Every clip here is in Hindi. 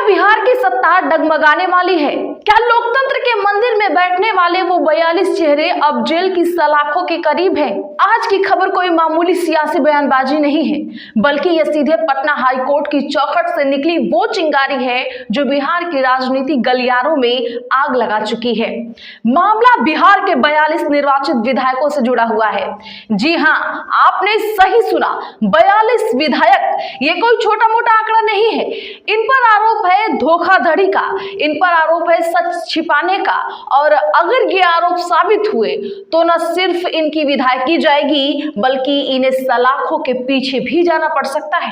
बिहार की सत्ता डगमगाने वाली है? क्या लोकतंत्र के मंदिर में बैठने वाले वो 42 चेहरे अब जेल की सलाखों के करीब हैं? आज की खबर कोई मामूली सियासी बयानबाजी नहीं है, बल्कि यह सीधे पटना हाई कोर्ट की चौखट से निकली वो चिंगारी है जो बिहार की राजनीति गलियारों में आग लगा चुकी है। मामला बिहार के 42 निर्वाचित विधायकों से जुड़ा हुआ है। जी हाँ, आपने सही सुना, 42 विधायक। ये कोई छोटा मोटा आंकड़ा नहीं है। इन पर आरोप है धोखाधड़ी का, इन पर आरोप है सच छिपाने का, और अगर ये आरोप साबित हुए तो न सिर्फ इनकी विधायकी जाएगी, बल्कि इन्हें सलाखों के पीछे भी जाना पड़ सकता है।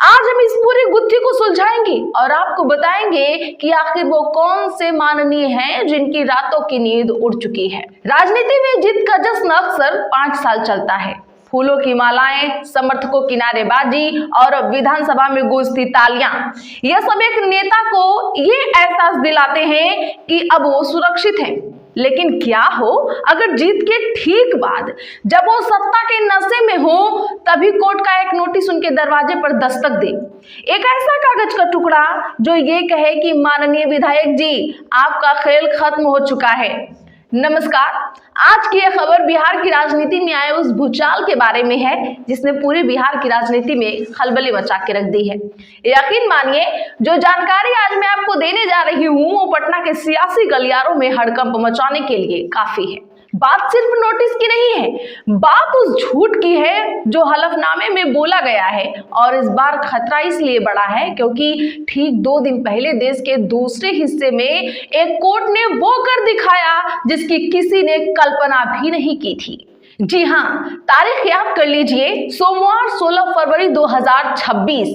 आज हम इस पूरी गुत्थी को सुलझाएंगे और आपको बताएंगे कि आखिर वो कौन से माननीय हैं जिनकी रातों की नींद उड़ चुकी है। राजनीति में जीत का जश्न अक्सर 5 साल चलता है। फूलों की मालाएं, समर्थकों की नारेबाजी और विधानसभा में गूंजती तालियां, यह सब एक नेता को ये एहसास दिलाते हैं कि अब वो सुरक्षित हैं। लेकिन क्या हो अगर जीत के ठीक बाद जब वो सत्ता के नशे में हो, तभी कोर्ट का एक नोटिस उनके दरवाजे पर दस्तक दे, एक ऐसा कागज का टुकड़ा जो ये कहे कि माननीय विधायक जी, आपका खेल खत्म हो चुका है। नमस्कार, आज की यह खबर बिहार की राजनीति में आए उस भूचाल के बारे में है जिसने पूरे बिहार की राजनीति में खलबली मचा के रख दी है। यकीन मानिए, जो जानकारी आज मैं आपको देने जा रही हूँ वो पटना के सियासी गलियारों में हड़कंप मचाने के लिए काफी है। बात सिर्फ नोटिस की नहीं है, बात उस झूठ की है जो हलफनामे में बोला गया है। और इस बार खतरा इसलिए बड़ा है क्योंकि ठीक 2 दिन पहले देश के दूसरे हिस्से में एक कोर्ट ने वो कर दिखाया जिसकी किसी ने कल्पना भी नहीं की थी। जी हाँ, तारीख याद कर लीजिए, सोमवार 16 फरवरी 2026।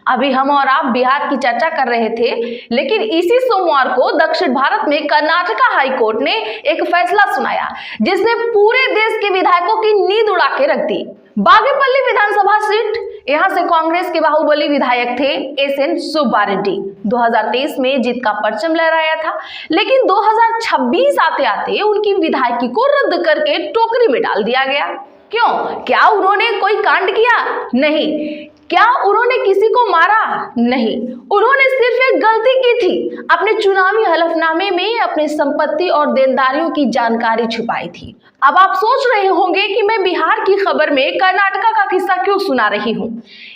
अभी हम और आप बिहार की चर्चा कर रहे थे, लेकिन इसी सोमवार को दक्षिण भारत में कर्नाटका हाई कोर्ट ने एक फैसला सुनाया जिसने पूरे देश के विधायकों की नींद उड़ा के रख दी। बागेपल्ली विधानसभा सीट, यहां से कांग्रेस के बाहुबली विधायक थे एसएन सुब्बा रेड्डी। 2023 में जीत का परचम लहराया था, लेकिन 2026 आते आते उनकी विधायकी को रद्द करके टोकरी में डाल दिया गया। क्यों? क्या उन्होंने कोई कांड किया? नहीं। क्या उन्होंने किसी को मारा? नहीं। उन्होंने सिर्फ एक गलती की थी, अपने चुनावी हलफनामे में अपनी संपत्ति और देनदारियों की जानकारी छुपाई थी। अब आप सोच रहे होंगे कि मैं बिहार की खबर में कर्नाटका का किस्सा क्यों सुना रही हूँ।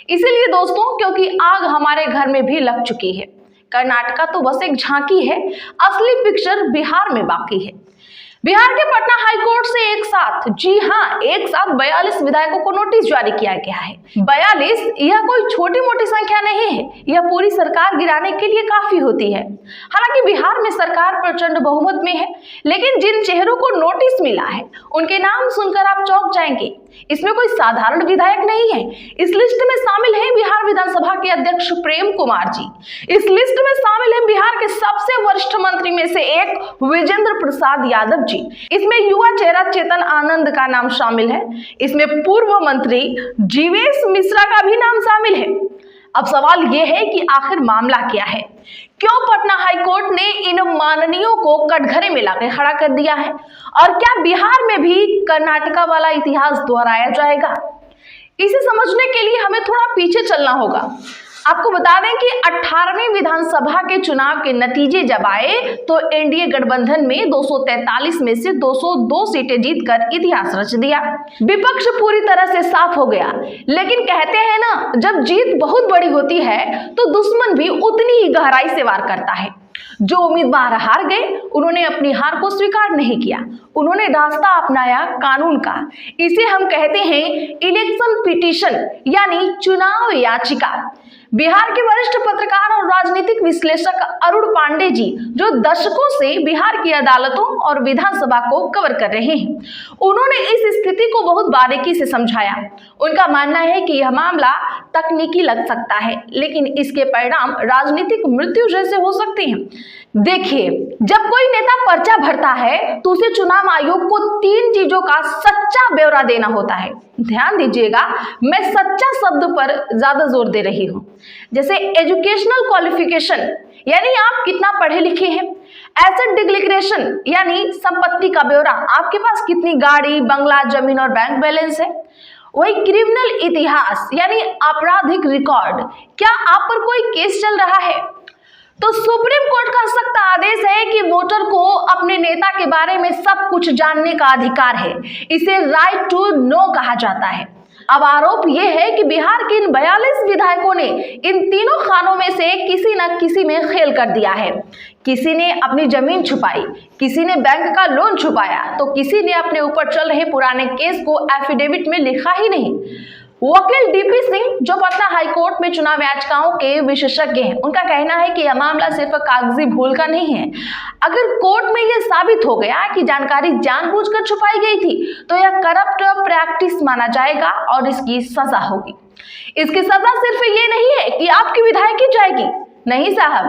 इसीलिए दोस्तों, क्योंकि आग हमारे घर में भी लग चुकी है। कर्नाटका तो बस एक झांकी है, असली पिक्चर बिहार में बाकी है। बिहार के पटना हाई कोर्ट से एक साथ, जी हाँ, एक साथ 42 विधायकों को नोटिस जारी किया गया है। 42 यह कोई छोटी मोटी संख्या नहीं है, यह पूरी सरकार गिराने के लिए काफी होती है। हालांकि बिहार में सरकार प्रचंड बहुमत में है, लेकिन जिन चेहरों को नोटिस मिला है उनके नाम सुनकर आप चौंक जाएंगे। इसमें कोई साधारण विधायक नहीं है। इस लिस्ट में शामिल है बिहार विधानसभा के अध्यक्ष प्रेम कुमार जी। इस लिस्ट में शामिल है बिहार के सबसे वरिष्ठ मंत्री में से एक विजेंद्र प्रसाद यादव जी। इसमें युवा चेहरा चेतन आनंद का नाम शामिल है। इसमें पूर्व मंत्री जीवेश मिश्रा का भी नाम शामिल है। अब सवाल यह है कि आखिर मामला क्या है? क्यों पटना हाई कोर्ट ने इन माननीयों को कटघरे में लाकर खड़ा कर दिया है? और क्या बिहार में भी कर्नाटका वाला इतिहास दोहराया जाएगा? इसे समझने के लिए हमें थोड़ा पीछे चलना होगा। आपको बता दें कि 18वीं विधानसभा के चुनाव के नतीजे जब आए तो एनडीए गठबंधन में 243 में से 202 सीटें जीतकर इतिहास रच दिया। विपक्ष पूरी तरह से साफ हो गया। लेकिन कहते हैं ना, जब जीत बहुत बड़ी होती है तो दुश्मन भी उतनी ही गहराई से वार करता है। जो उम्मीदवार हार गए उन्होंने अपनी हार को स्वीकार नहीं किया, उन्होंने रास्ता अपनाया कानून का। इसे हम कहते हैं इलेक्शन पिटीशन, यानी चुनाव याचिका। बिहार के वरिष्ठ पत्रकार और राजनीतिक विश्लेषक अरुण पांडे जी, जो दशकों से बिहार की अदालतों और विधानसभा को कवर कर रहे हैं, उन्होंने इस स्थिति को बहुत बारीकी से समझाया। उनका मानना है कि यह मामला तकनीकी लग सकता है, लेकिन इसके परिणाम राजनीतिक मृत्यु जैसे हो सकते हैं। देखिए, जब कोई नेता पर्चा भरता है तो उसे चुनाव आयोग को 3 चीजों का सच्चा ब्यौरा देना होता है। ध्यान दीजिएगा, मैं सच्चा शब्द पर ज्यादा जोर दे रही हूँ। जैसे एजुकेशनल क्वालिफिकेशन, यानी आप कितना पढ़े लिखे हैं। एसेट डिक्लेरेशन, यानी संपत्ति का ब्यौरा, आपके पास कितनी गाड़ी, बंगला, जमीन और बैंक बैलेंस है। वही क्रिमिनल इतिहास, यानी आपराधिक रिकॉर्ड, क्या आप पर कोई केस चल रहा है। तो सुप्रीम कोर्ट का सख्त आदेश है कि वोटर को अपने नेता के बारे में सब कुछ जानने का अधिकार है। इसे राइट टू नो कहा जाता है। अब आरोप यह है कि बिहार के इन 42 विधायकों ने इन तीनों खानों में से किसी न किसी में खेल कर दिया है। किसी ने अपनी जमीन छुपाई, किसी ने बैंक का लोन छुपाया, तो किसी ने अपने ऊपर चल रहे पुराने केस को एफिडेविट में लिखा ही नहीं। वकील डीपी सिंह, जो पटना हाईकोर्ट में चुनाव याचिकाओं के विशेषज्ञ हैं, उनका कहना है कि यह मामला सिर्फ कागजी भूल का नहीं है। अगर कोर्ट में यह साबित हो गया कि जानकारी जानबूझकर छुपाई गई थी तो यह करप्ट प्रैक्टिस माना जाएगा और इसकी सजा होगी। इसकी सजा सिर्फ ये नहीं है कि आपकी विधायकी जाएगी, नहीं साहब,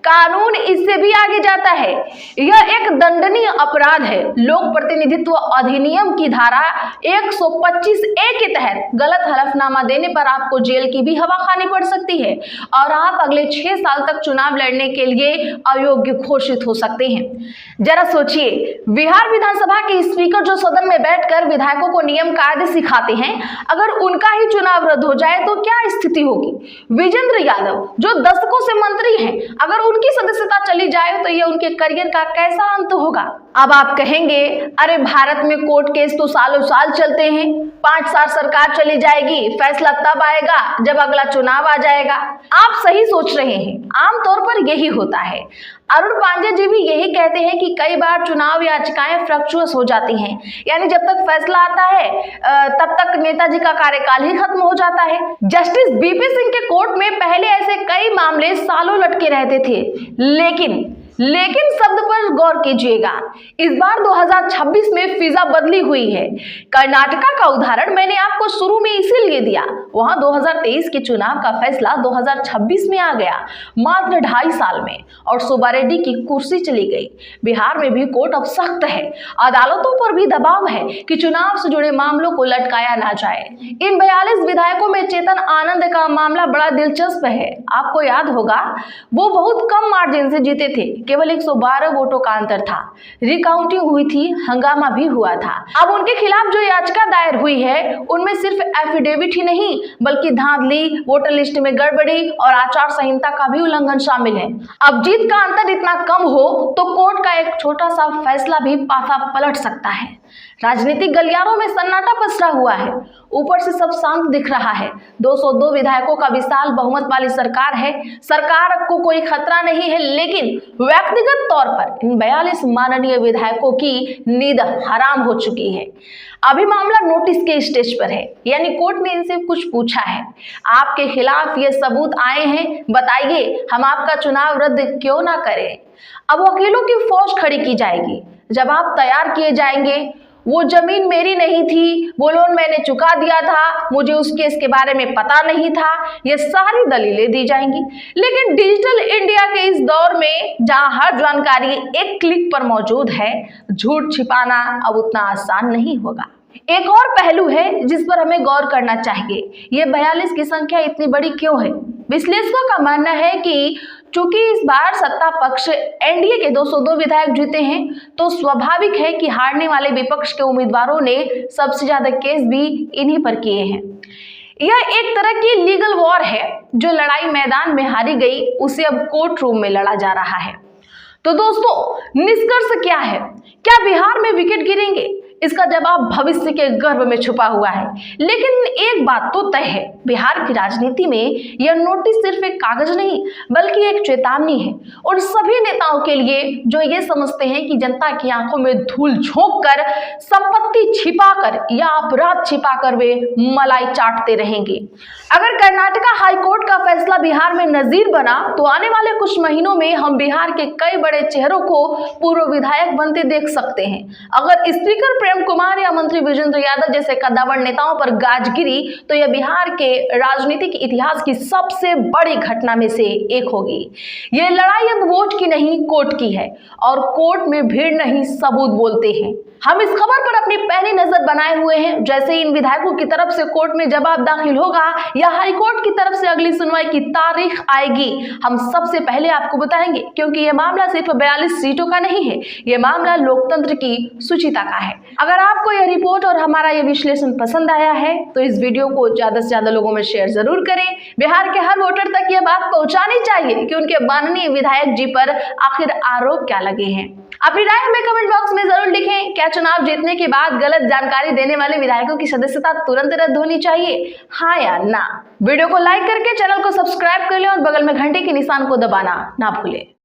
कानून इससे भी आगे जाता है। यह एक दंडनीय अपराध है। लोक प्रतिनिधित्व अधिनियम की धारा 125A के तहत गलत हलफनामा देने पर आपको जेल की भी हवा खानी पड़ सकती है और आप अगले 6 साल तक चुनाव लड़ने के लिए अयोग्य घोषित हो सकते हैं। जरा सोचिए, बिहार विधानसभा के स्पीकर जो सदन में बैठकर विधायकों को नियम कायदे सिखाते हैं, अगर उनका ही चुनाव रद्द हो जाए तो क्या स्थिति होगी? विजेंद्र यादव, जो दशकों से मंत्री हैं, अगर उनकी सदस्यता चली जाए तो यह उनके करियर का कैसा अंत होगा? अब आप कहेंगे, अरे भारत में कोर्ट केस तो सालों साल चलते हैं, 5 साल सरकार चली जाएगी, फैसला तब आएगा जब अगला चुनाव आ जाएगा। आप सही सोच रहे हैं, आमतौर पर यही होता है। अरुण पांडे जी भी यही कहते हैं कि कई बार चुनाव याचिकाएं फ्रक्चुअस हो जाती हैं, यानी जब तक फैसला आता है तब तक नेताजी का कार्यकाल ही खत्म हो जाता है। जस्टिस बीपी सिंह के कोर्ट में पहले ऐसे कई मामले सालों लटके रहते थे, लेकिन शब्द पर गौर कीजिएगा, इस बार 2026 में फिजा बदली हुई है। कर्नाटका का उदाहरण मैंने आपको शुरू में इसीलिए दिया, वहां 2023 के चुनाव का फैसला 2026 में आ गया, मात्र 2.5 साल में, और सुब्बा रेड्डी की कुर्सी चली गई। बिहार में भी कोर्ट अब सख्त है, अदालतों पर भी दबाव है कि चुनाव से जुड़े मामलों को लटकाया ना जाए। इन 42 विधायकों में चेतन आनंद का मामला बड़ा दिलचस्प है। आपको याद होगा, वो बहुत कम मार्जिन से जीते थे, केवल 112 वोटों का अंतर था। रिकाउंटिंग हुई थी, हंगामा भी हुआ था। अब उनके खिलाफ जो याचिका दायर हुई है, उनमें सिर्फ एफिडेविट ही नहीं बल्कि धांधली, वोटर लिस्ट में गड़बड़ी और आचार संहिता का भी उल्लंघन शामिल है। अब जीत का अंतर इतना कम हो तो कोर्ट का एक छोटा सा फैसला भी पासा पलट सकता है। राजनीतिक गलियारों में सन्नाटा पसरा हुआ है, ऊपर से सब शांत दिख रहा है। 202 विधायकों का विशाल बहुमत वाली सरकार है, सरकार को कोई खतरा नहीं है, लेकिन व्यक्तिगत तौर पर इन 42 माननीय विधायकों की नींद हराम हो चुकी है। अभी मामला नोटिस के स्टेज पर है, यानी कोर्ट ने इनसे कुछ पूछा है, आपके खिलाफ ये सबूत आए हैं, बताइए हम आपका चुनाव रद्द क्यों ना करें। अब वकीलों की फौज खड़ी की जाएगी, जवाब तैयार किए जाएंगे। वो जमीन मेरी नहीं थी, वो लोन मैंने चुका दिया था, मुझे उस केस के बारे में पता नहीं था, ये सारी दलीलें दी जाएंगी। लेकिन डिजिटल इंडिया के इस दौर में जहां हर जानकारी एक क्लिक पर मौजूद है, झूठ छिपाना अब उतना आसान नहीं होगा। एक और पहलू है जिस पर हमें गौर करना चाहिए, ये 42 की संख्या इतनी बड़ी क्यों है? विश्लेषकों का मानना है कि चूंकि इस बार सत्ता पक्ष एनडीए के 202 विधायक जीते हैं, तो स्वाभाविक है कि हारने वाले विपक्ष के उम्मीदवारों ने सबसे ज्यादा केस भी इन्हीं पर किए हैं। यह एक तरह की लीगल वॉर है, जो लड़ाई मैदान में हारी गई उसे अब कोर्ट रूम में लड़ा जा रहा है। तो दोस्तों, निष्कर्ष क्या है? क्या बिहार में विकेट गिरेंगे? इसका जवाब भविष्य के गर्भ में छुपा हुआ है, लेकिन एक बात तो तय है, बिहार की राजनीति में यह नोटिस सिर्फ एक कागज नहीं बल्कि एक चेतावनी है उन सभी नेताओं के लिए जो ये समझते हैं कि जनता की आंखों में धूल झोंक कर, संपत्ति छिपाकर या अपराध छिपाकर वे मलाई चाटते रहेंगे। अगर कर्नाटका हाईकोर्ट का फैसला बिहार में नजीर बना तो आने वाले कुछ महीनों में हम बिहार के कई बड़े चेहरों को पूर्व विधायक बनते देख सकते हैं। अगर स्पीकर प्रेम कुमार या मंत्री विजेंद्र यादव जैसे कद्दावर नेताओं पर गाज गिरी तो यह बिहार के राजनीतिक इतिहास की सबसे बड़ी घटना में से एक होगी। यह लड़ाई अब वोट की नहीं, कोर्ट की है, और कोर्ट में भीड़ नहीं, सबूत बोलते हैं। हम इस खबर पर अपनी पहली नजर बनाए हुए हैं। जैसे इन विधायकों की तरफ से कोर्ट में जवाब दाखिल होगा, या हाईकोर्ट की तरफ से अगली सुनवाई की तारीख आएगी, हम सबसे पहले आपको बताएंगे, क्योंकि यह मामला सिर्फ 42 सीटों का नहीं है, यह मामला लोकतंत्र की सुचिता का है। अगर आपको यह रिपोर्ट और हमारा यह विश्लेषण पसंद आया है तो इस वीडियो को ज्यादा से ज्यादा लोगों में शेयर जरूर करें। बिहार के हर वोटर तक यह बात पहुंचानी चाहिए कि उनके माननीय विधायक जी पर आखिर आरोप क्या लगे हैं। अपनी राय हमें कमेंट बॉक्स में जरूर लिखें। क्या चुनाव जीतने के बाद गलत जानकारी देने वाले विधायकों की सदस्यता तुरंत रद्द होनी चाहिए, हाँ या ना? वीडियो को लाइक करके चैनल को सब्सक्राइब कर लें और बगल में घंटे के निशान को दबाना ना भूलें।